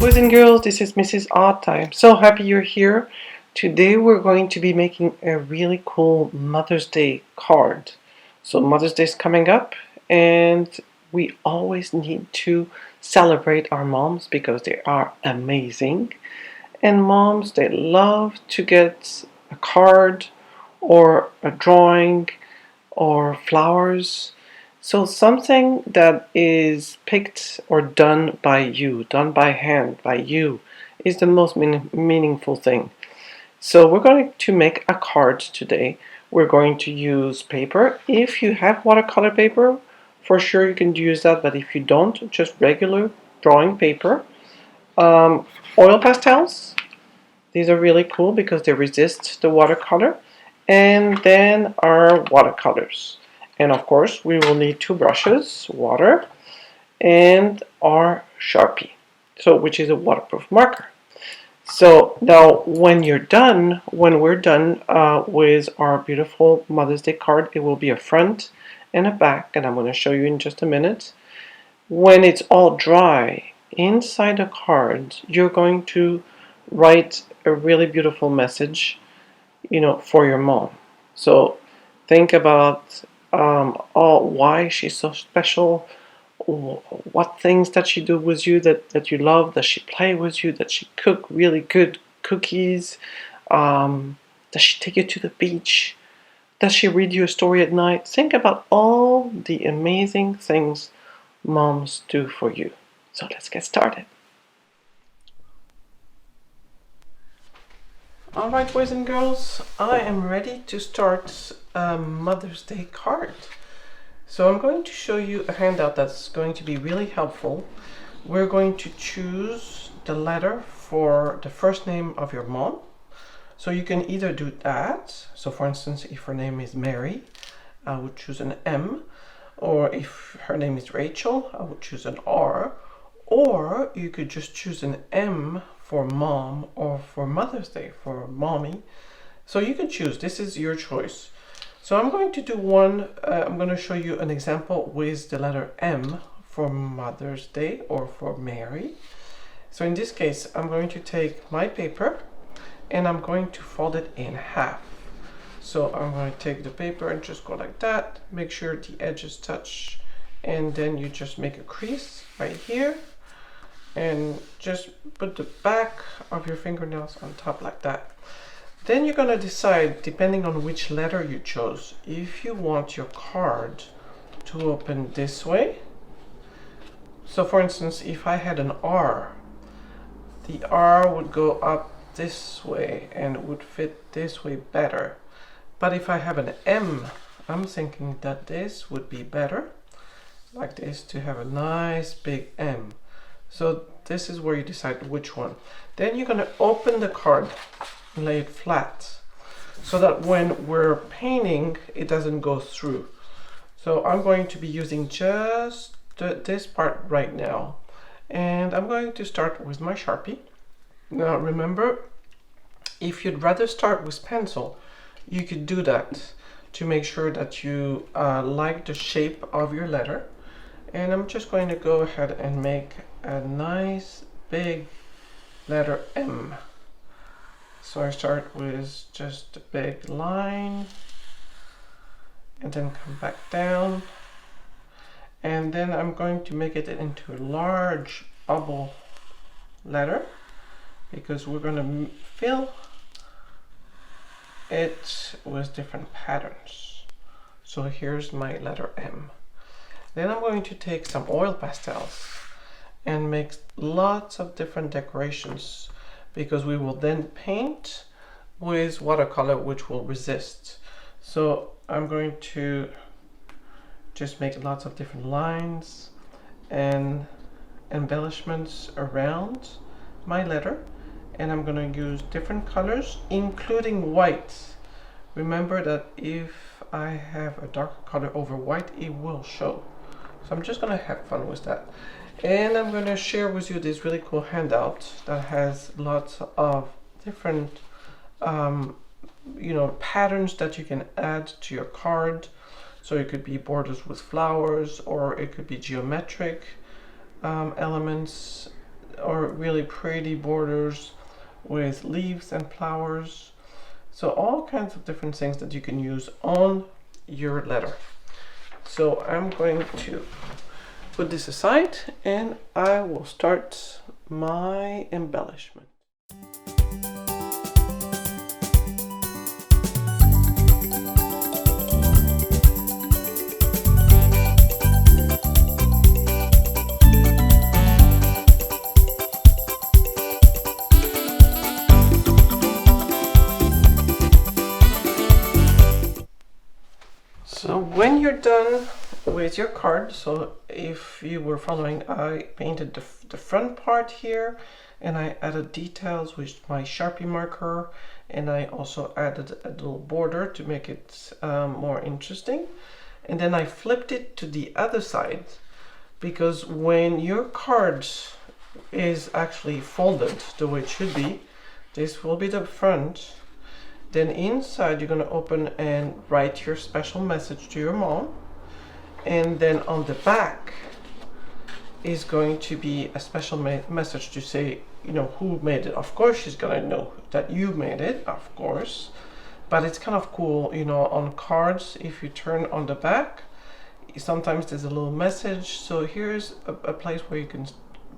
Boys and girls, this is Mrs. Odd. I'm so happy you're here. Today we're going to be making a really cool Mother's Day card. So Mother's Day is coming up and we always need to celebrate our moms because they are amazing. And moms, they love to get a card or a drawing or flowers. So something that is picked or done by you, done by hand by you, is the most meaningful thing. So we're going to make a card today. We're going to use paper. If you have watercolor paper, for sure you can use that, but if you don't, just regular drawing paper. Oil pastels. These are really cool because they resist the watercolor. And then our watercolors. And of course, we will need 2 brushes, water, and our Sharpie, which is a waterproof marker. So now when we're done with our beautiful Mother's Day card, it will be a front and a back, and I'm going to show you in just a minute. When it's all dry, inside the card, you're going to write a really beautiful message, for your mom. So think about why she's so special, what things that she do with you that you love, does she play with you, does she cook really good cookies, does she take you to the beach, does she read you a story at night. Think about all the amazing things moms do for you. So let's get started. Alright, boys and girls, I am ready to start a Mother's Day card. So I'm going to show you a handout that's going to be really helpful. We're going to choose the letter for the first name of your mom. So you can either do that. So for instance, if her name is Mary, I would choose an M. Or if her name is Rachel, I would choose an R. Or you could just choose an M for mom or for Mother's Day for mommy. So you can choose. This is your choice. So I'm going to do one. I'm going to show you an example with the letter M for Mother's Day or for Mary. So in this case, I'm going to take my paper and I'm going to fold it in half. So I'm going to take the paper and just go like that. Make sure the edges touch, and then you just make a crease right here. And just put the back of your fingernails on top like that. Then you're going to decide, depending on which letter you chose, if you want your card to open this way. So for instance, if I had an R, the R would go up this way and would fit this way better. But if I have an M, I'm thinking that this would be better, like this, to have a nice big M. So this is where you decide which one. Then you're going to open the card and lay it flat so that when we're painting, it doesn't go through. So I'm going to be using just this part right now. And I'm going to start with my Sharpie. Now remember, if you'd rather start with pencil, you could do that to make sure that you like the shape of your letter. And I'm just going to go ahead and make a nice big letter M. So I start with just a big line and then come back down, and then I'm going to make it into a large bubble letter because we're going to fill it with different patterns. So here's my letter M. Then I'm going to take some oil pastels and make lots of different decorations because we will then paint with watercolor, which will resist. So I'm going to just make lots of different lines and embellishments around my letter, and I'm going to use different colors, including white. Remember that if I have a darker color over white, it will show. So I'm just going to have fun with that. And I'm going to share with you this really cool handout that has lots of different patterns that you can add to your card. So it could be borders with flowers, or it could be geometric elements or really pretty borders with leaves and flowers. So all kinds of different things that you can use on your letter. So I'm going to put this aside and I will start my embellishment. So when you're done with your card, so if you were following, I painted the front part here and I added details with my Sharpie marker, and I also added a little border to make it more interesting. And then I flipped it to the other side, because when your card is actually folded the way it should be, this will be the front. Then inside you're going to open and write your special message to your mom. And then on the back is going to be a special message to say, you know, who made it. Of course she's going to know that you made it, of course. But it's kind of cool, you know, on cards, if you turn on the back, sometimes there's a little message. So here's a place where you can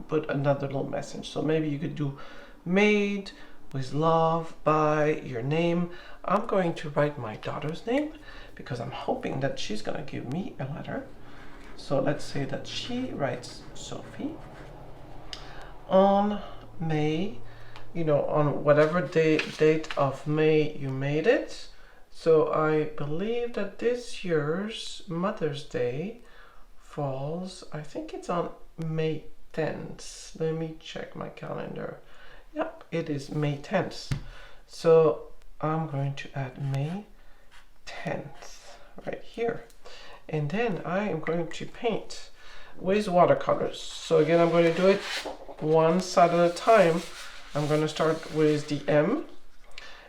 put another little message. So maybe you could do made with love by your name. I'm going to write my daughter's name because I'm hoping that she's gonna give me a letter. So let's say that she writes Sophie on May, you know, on whatever date of May you made it. So I believe that this year's Mother's Day falls, I think it's on May 10th. Let me check my calendar. Yep, it is May 10th. So I'm going to add May 10th right here. And then I am going to paint with watercolors. So again, I'm going to do it one side at a time. I'm going to start with the M.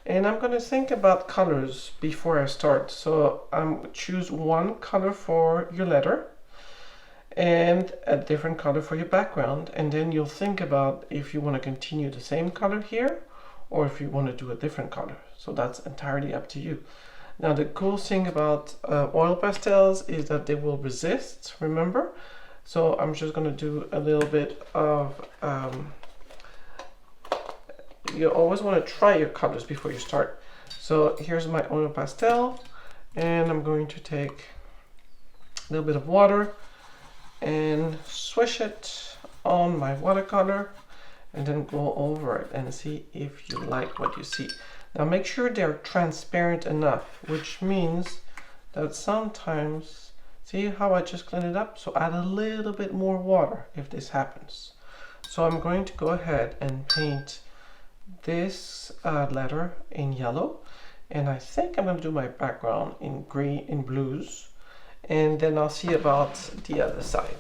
And I'm going to think about colors before I start. So choose one color for your letter and a different color for your background, and then you'll think about if you want to continue the same color here or if you want to do a different color. So that's entirely up to you. Now the cool thing about oil pastels is that they will resist, remember? So I'm just going to do a little bit of you always want to try your colors before you start. So here's my oil pastel, and I'm going to take a little bit of water and swish it on my watercolor and then go over it and see if you like what you see. Now make sure they're transparent enough, which means that sometimes, see how I just cleaned it up? So add a little bit more water if this happens. So I'm going to go ahead and paint this letter in yellow, and I think I'm going to do my background in green, in blues, and then I'll see about the other side.